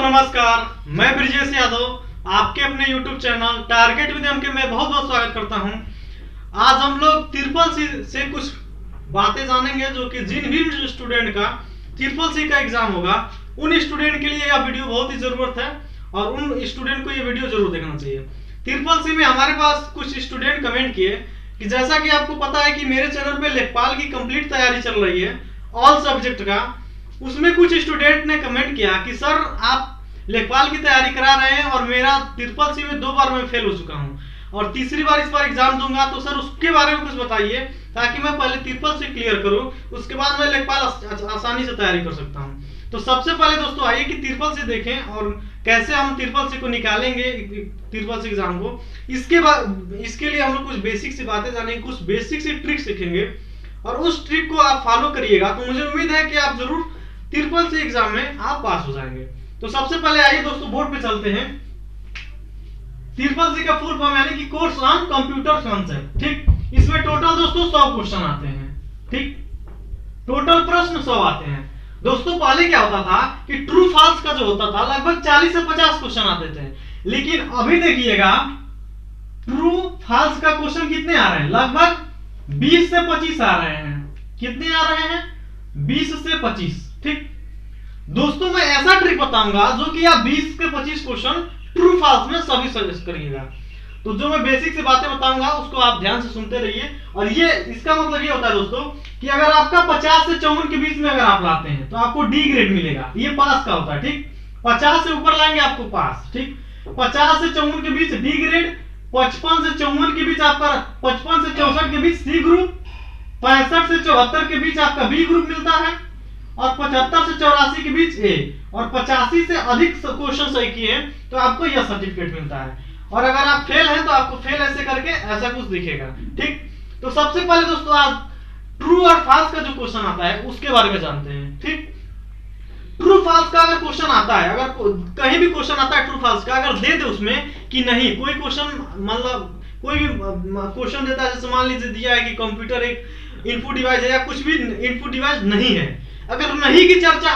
नमस्कार, मैं ब्रिजेश यादव आपके अपने YouTube channel target with M K मैं बहुत बहुत स्वागत करता हूं। आज हम लोग ट्रिपल सी से कुछ बातें जानेंगे जो कि जिन भी स्टूडेंट का ट्रिपल सी का एग्जाम होगा उन स्टूडेंट के लिए यह वीडियो बहुत ही जरूरत है और उन स्टूडेंट को यह वीडियो जरूर देखना चाहिए। ट्रिपल सी में हमारे पास कुछ स्टूडेंट कमेंट किए कि जैसा कि आपको पता है कि मेरे चैनल पे लेखपाल की कंप्लीट तैयारी चल रही है ऑल सब्जेक्ट का। उसमें कुछ स्टूडेंट ने कमेंट किया कि सर आप लेखपाल की तैयारी करा रहे हैं और मेरा ट्रिपल सी में 2 बार मैं फेल हो चुका हूं और तीसरी बार इस बार एग्जाम दूंगा, तो सर उसके बारे में कुछ बताइए ताकि मैं पहले ट्रिपल सी क्लियर करूं, उसके बाद मैं लेखपाल आसानी से तैयारी कर सकता हूं। तो सबसे पहले दोस्तों आइए कि ट्रिपल सी देखें और कैसे हम ट्रिपल सी को निकालेंगे ट्रिपल सी एग्जाम को। इसके लिए हम लोग कुछ बेसिक सी बातें जानेंगे, कुछ बेसिक सी ट्रिक सीखेंगे और उस ट्रिक को आप फॉलो करिएगा तो मुझे उम्मीद है कि आप जरूर ट्रिपल सी एग्जाम में आप पास हो जाएंगे। तो सबसे पहले आइए दोस्तों बोर्ड पे चलते हैं। ट्रिपल सी का फुल फॉर्म यानी कि कोर्स ऑन कंप्यूटर कॉन्सेप्ट, ठीक। इसमें टोटल दोस्तों 100 क्वेश्चन आते हैं, ठीक। टोटल प्रश्न 100 आते हैं। दोस्तों पहले क्या होता था कि ट्रू फॉल्स का जो होता था लगभग 40 से 50 क्वेश्चन आते थे, लेकिन अभी देखिएगा ट्रू फॉल्स का क्वेश्चन कितने आ रहे हैं, लगभग 20 से 25 आ रहे हैं। कितने आ रहे हैं? 20 से 25, ठीक। दोस्तों मैं ऐसा ट्रिक बताऊंगा जो कि आप 20 के 25 क्वेश्चन ट्रू फॉल्स में सभी सजेस्ट करिएगा। तो जो मैं बेसिक से बातें बताऊंगा उसको आप ध्यान से सुनते रहिए। और ये इसका मतलब ये होता है दोस्तों कि अगर आपका 50 से 54 के बीच में अगर आप लाते हैं तो आपको डी ग्रेड मिलेगा, ये पास का होता है, ठीक। 50 से ऊपर लाएंगे आपको पास, ठीक। 50 से 54 के बीच डी ग्रेड, 55 से 54 के बीच आपका 55 से 64 के बीच सी ग्रुप, 65 से 74 के बीच आपका बी ग्रुप मिलता है और 75 से 84 के बीच ए, और 85 से अधिक क्वेश्चन सही किए तो आपको यह सर्टिफिकेट मिलता है। और अगर आप फेल हैं तो आपको फेल ऐसे करके ऐसा कुछ दिखेगा, ठीक। तो सबसे पहले दोस्तों आज ट्रू और फॉल्स का जो क्वेश्चन आता है उसके बारे में जानते हैं, ठीक। ट्रू फॉल्स का अगर क्वेश्चन आता है, अगर कहीं भी क्वेश्चन आता है ट्रू फॉल्स का, अगर दे दे उसमें कि नहीं कोई क्वेश्चन, मतलब कोई भी क्वेश्चन देता है, जैसे मान लीजिए दिया है कि कंप्यूटर एक इनपुट डिवाइस है या कुछ भी इनपुट डिवाइस नहीं है, अगर नहीं की चर्चा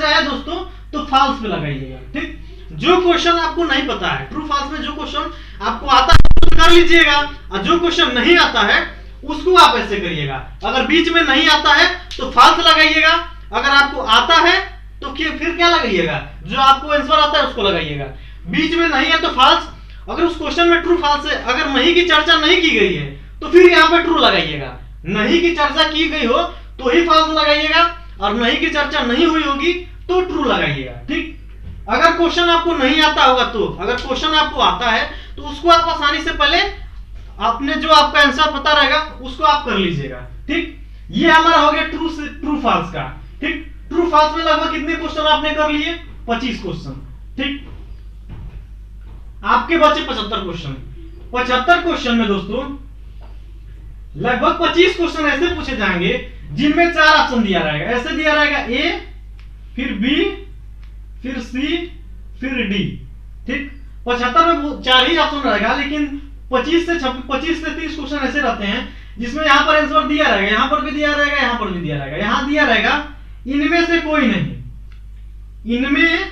आया दोस्तों तो फॉल्स पे लगाइएगा, ठीक। जो क्वेश्चन आपको नहीं पता है ट्रू फॉल्स में, जो क्वेश्चन आपको आता है तो कर लीजिएगा और जो क्वेश्चन नहीं आता है उसको आप ऐसे करिएगा। अगर बीच में नहीं आता है तो फॉल्स लगाइएगा, अगर आपको आता है तो फिर क्या लगाइएगा, जो आपको आंसर आता है उसको लगाइएगा। बीच में नहीं है तो फॉल्स, अगर उस क्वेश्चन में ट्रू फॉल्स है, अगर नहीं की चर्चा नहीं की गई है तो फिर यहाँ पे ट्रू लगाइएगा। नहीं की चर्चा की गई हो तो ही फॉल्स लगाइएगा और नहीं की चर्चा नहीं हुई होगी तो ट्रू लगाइएगा, ठीक। अगर क्वेश्चन आपको नहीं आता होगा तो, अगर क्वेश्चन आपको आता है तो उसको आप आसानी से पहले अपने जो आपका आंसर पता रहेगा उसको आप कर लीजिएगा, ठीक। ये हमारा हो गया ट्रू फॉल्स का, ठीक। ट्रू फॉल्स में लगभग कितने क्वेश्चन आपने कर लिए? 25 क्वेश्चन, ठीक। आपके बचे 75 क्वेश्चन। 75 क्वेश्चन में दोस्तों लगभग 25 क्वेश्चन ऐसे पूछे जाएंगे जिनमें 4 ऑप्शन दिया रहेगा। ऐसे दिया रहेगा ए, फिर बी, फिर सी, फिर डी, ठीक। 75 में 4 ही ऑप्शन रहेगा, लेकिन 25 से 30 क्वेश्चन ऐसे रहते हैं जिसमें यहां पर आंसर दिया रहेगा, यहां पर भी दिया रहेगा, यहां पर भी दिया रहेगा। यहां दिया रहेगा इनमें से कोई नहीं, इनमें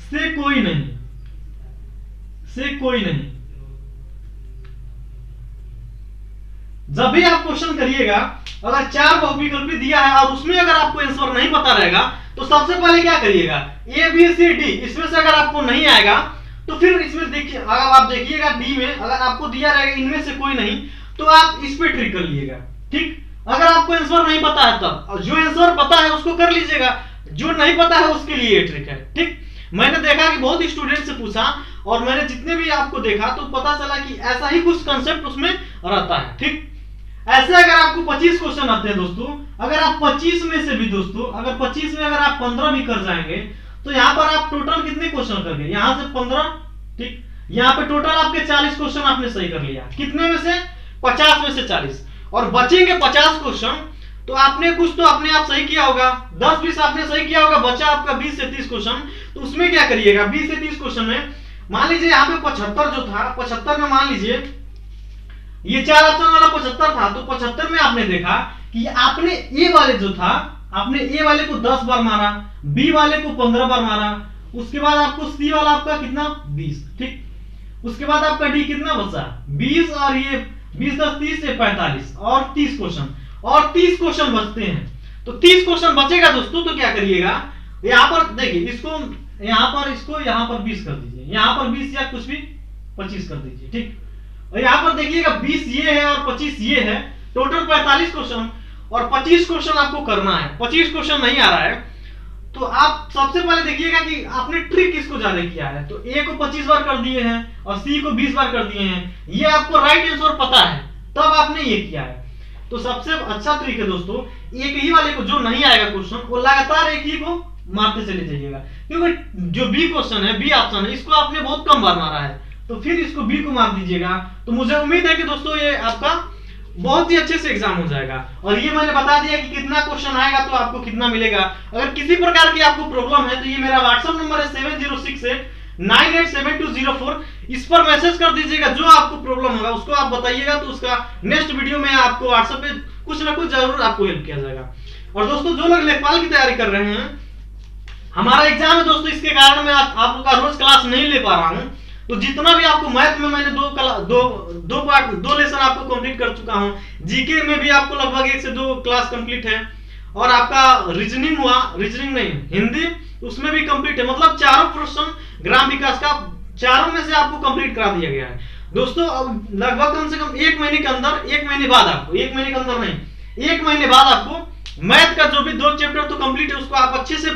से कोई नहीं, से कोई नहीं। जब भी आप क्वेश्चन करिएगा अगर 4 बहुविकल्पी दिया है और उसमें अगर आपको आंसर नहीं पता रहेगा तो सबसे पहले क्या करिएगा, ए बी सी डी, इसमें से अगर आपको नहीं आएगा तो फिर इसमें देखिए, अगर आप देखिएगा डी में अगर आपको दिया रहेगा इनमें से कोई नहीं तो आप इस पे ट्रिक कर लीजिएगा, ठीक। अगर आपको आंसर नहीं पता है तब, और जो आंसर पता है उसको कर लीजिएगा, जो नहीं पता है उसके लिए ये ट्रिक है, ठीक। मैंने देखा कि बहुत स्टूडेंट से पूछा और मैंने जितने भी आपको देखा तो पता चला कि ऐसा ही कुछ कंसेप्ट उसमें रहता है, ठीक। ऐसे अगर आपको 25 क्वेश्चन आते हैं दोस्तों, अगर आप 25 में से भी दोस्तों, अगर 25 में अगर आप 15 भी कर जाएंगे तो यहाँ पर आप टोटल कितने क्वेश्चन कर गए, यहाँ से 15, ठीक। यहाँ पे टोटल आपके 40 क्वेश्चन आपने सही कर लिया। कितने में से? 50 में से 40, और बचेंगे 50 क्वेश्चन। तो आपने कुछ तो अपने आप सही किया होगा, 10-20 आपने सही किया होगा, बचा आपका 20 से 30 क्वेश्चन। तो उसमें क्या करिएगा, 20 से 30 क्वेश्चन में मान लीजिए यहाँ पे 75 जो था, 75 में मान लीजिए ये 4 ऑप्शन वाला 75 था, तो 75 में आपने देखा कि आपने ए वाले जो था आपने ए वाले को 10 बार मारा, बी वाले को 15 बार मारा, उसके बाद आपको सी वाला आपका कितना 20, ठीक। उसके बाद आपका डी कितना बचा 20, और ये 20 10 30 से 45 और 30 क्वेश्चन, और 30 क्वेश्चन बचते हैं। तो 30 क्वेश्चन बचेगा दोस्तों, तो क्या करिएगा, यहाँ पर देखिए इसको यहाँ पर 20 कर दीजिए, यहाँ पर 20 या कुछ भी 25 कर दीजिए, ठीक। और यहाँ पर देखिएगा 20 ये है और 25 ये है, टोटल 45 क्वेश्चन, और 25 क्वेश्चन आपको करना है। 25 क्वेश्चन नहीं आ रहा है तो आप सबसे पहले देखिएगा कि आपने ट्रिक किसको ज्यादा किया है। तो ए को 25 बार कर दिए हैं और सी को 20 बार कर दिए हैं, ये आपको राइट आंसर पता है तब आपने ये किया है। तो सबसे अच्छा ट्रिक है दोस्तों, एक ही वाले को जो नहीं आएगा क्वेश्चन वो लगातार एक ही को मारते चले जाइएगा, क्योंकि जो बी क्वेश्चन है, बी ऑप्शन है, इसको आपने बहुत कम बार मारा है, तो फिर इसको बी को मार दीजिएगा। तो मुझे उम्मीद है कि दोस्तों ये आपका बहुत ही अच्छे से एग्जाम हो जाएगा। और ये मैंने बता दिया कि कितना क्वेश्चन आएगा तो आपको कितना मिलेगा। अगर किसी प्रकार की आपको प्रॉब्लम है तो ये मेरा व्हाट्सएप नंबर है 7068987204, इस पर मैसेज कर दीजिएगा। जो आपको प्रॉब्लम होगा उसको आप बताइएगा, तो उसका नेक्स्ट वीडियो में आपको व्हाट्सएप पे कुछ ना कुछ जरूर आपको हेल्प किया जाएगा। और दोस्तों जो लोग लेखपाल की तैयारी कर रहे हैं, हमारा एग्जाम है दोस्तों, इसके कारण मैं आप लोग का रोज क्लास नहीं ले पा रहा हूं। तो जितना भी आपको मैथ में मैंने दो लेसन आपको कंप्लीट कर चुका हूं, जीके में भी आपको लगभग 1 से 2 क्लास कंप्लीट है, और आपका रीजनिंग हुआ, रीजनिंग नहीं हिंदी, उसमें भी कंप्लीट है। मतलब चारों प्रश्न ग्राम विकास का चारों में से आपको कंप्लीट करा दिया गया है दोस्तों। अब लगभग कम से कम 1 महीने के अंदर, 1 महीने बाद आपको, 1 महीने के अंदर नहीं, 1 महीने बाद आपको मैथ का जो भी 2 चैप्टर तो कंप्लीट है उसको आप अच्छे से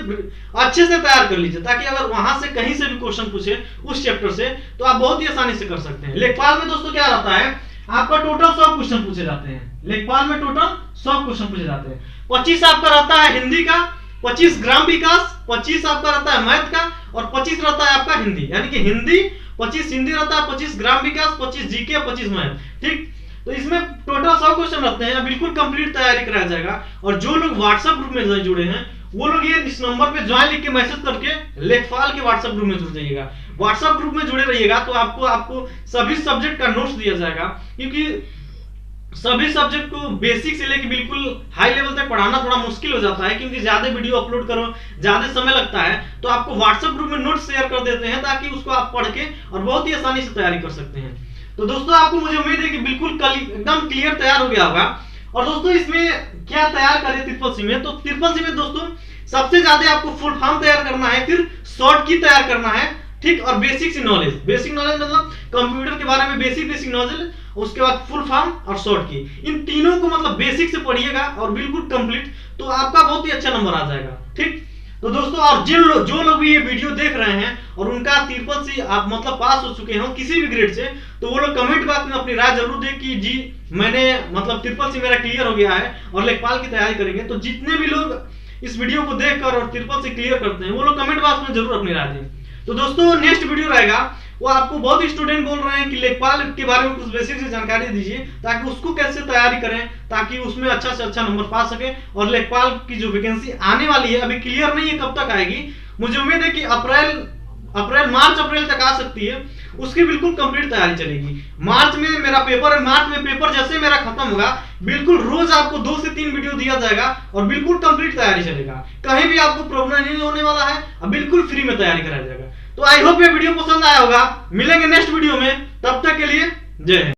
तैयार कर लीजिए, ताकि अगर वहां से कहीं से भी क्वेश्चन पूछे उस चैप्टर से तो आप बहुत ही आसानी से कर सकते हैं। लेखपाल में दोस्तों क्या रहता है, आपका टोटल 100 क्वेश्चन पूछे जाते हैं। लेखपाल में टोटल 100 क्वेश्चन पूछे जाते हैं। 25 आपका रहता है हिंदी का, 25 ग्राम विकास, 25 आपका रहता है मैथ का, और 25 रहता है आपका हिंदी, यानी कि हिंदी 25 हिंदी रहता है, 25 ग्राम विकास, 25 जीके, 25 मैथ, ठीक। तो इसमें टोटल 100 क्वेश्चन रहते हैं, बिल्कुल कंप्लीट तैयारी कराया जाएगा। और जो लोग व्हाट्सएप ग्रुप में जुड़े हैं वो लोग ये इस नंबर पे ज्वाइन लिख के मैसेज करके लेखपाल के व्हाट्सएप ग्रुप में जुड़ जाइएगा। व्हाट्सएप ग्रुप में जुड़े रहिएगा तो आपको सभी सब्जेक्ट का नोट्स दिया जाएगा, क्योंकि सभी सब्जेक्ट को बेसिक से लेके बिल्कुल हाई लेवल तक पढ़ाना थोड़ा मुश्किल हो जाता है, क्योंकि ज्यादा वीडियो अपलोड करो, ज्यादा समय लगता है। तो आपको व्हाट्सएप ग्रुप में नोट्स शेयर कर देते हैं, ताकि उसको आप पढ़ के और बहुत ही आसानी से तैयारी कर सकते हैं। तो दोस्तों आपको मुझे उम्मीद है कि बिल्कुल कल एकदम क्लियर तैयार हो गया होगा। और दोस्तों इसमें क्या तैयार करें ट्रिपल सी में, तो ट्रिपल सी में दोस्तों सबसे ज्यादा आपको फुल फॉर्म तैयार करना है, फिर शॉर्ट की तैयार करना है, ठीक, और बेसिक नॉलेज। बेसिक नॉलेज मतलब कंप्यूटर के बारे में बेसिक नॉलेज, उसके बाद फुल फॉर्म और शॉर्ट की, इन तीनों को मतलब बेसिक से पढ़िएगा और बिल्कुल कंप्लीट, तो आपका बहुत ही अच्छा नंबर आ जाएगा, ठीक। तो दोस्तों और जो लोग भी ये वीडियो देख रहे हैं और उनका ट्रिपल सी आप मतलब पास हो चुके हैं किसी भी ग्रेड से, तो वो लोग कमेंट बॉक्स में अपनी राय जरूर दें कि जी मैंने मतलब ट्रिपल सी मेरा क्लियर हो गया है और लेखपाल की तैयारी करेंगे। तो जितने भी लोग इस वीडियो को देखकर और ट्रिपल सी क्लियर करते हैं वो लोग कमेंट बॉक्स में जरूर अपनी राय दें। तो दोस्तों नेक्स्ट वीडियो रहेगा, वो आपको बहुत ही स्टूडेंट बोल रहे हैं कि लेखपाल के बारे में कुछ बेसिक से जानकारी दीजिए, ताकि उसको कैसे तैयारी करें, ताकि उसमें अच्छा से अच्छा नंबर पा सके। और लेखपाल की जो वैकेंसी आने वाली है अभी क्लियर नहीं है कब तक आएगी, मुझे उम्मीद है कि मार्च अप्रैल तक आ सकती है, उसकी बिल्कुल कंप्लीट तैयारी चलेगी। मार्च में मेरा पेपर है, मार्च में पेपर जैसे मेरा खत्म होगा बिल्कुल रोज आपको 2 से 3 वीडियो दिया जाएगा और बिल्कुल कंप्लीट तैयारी चलेगा, कहीं भी आपको प्रॉब्लम नहीं होने वाला है, अब बिल्कुल फ्री में तैयारी कराया जाएगा। तो आई होप ये वीडियो पसंद आया होगा, मिलेंगे नेक्स्ट वीडियो में, तब तक के लिए जय हिंद।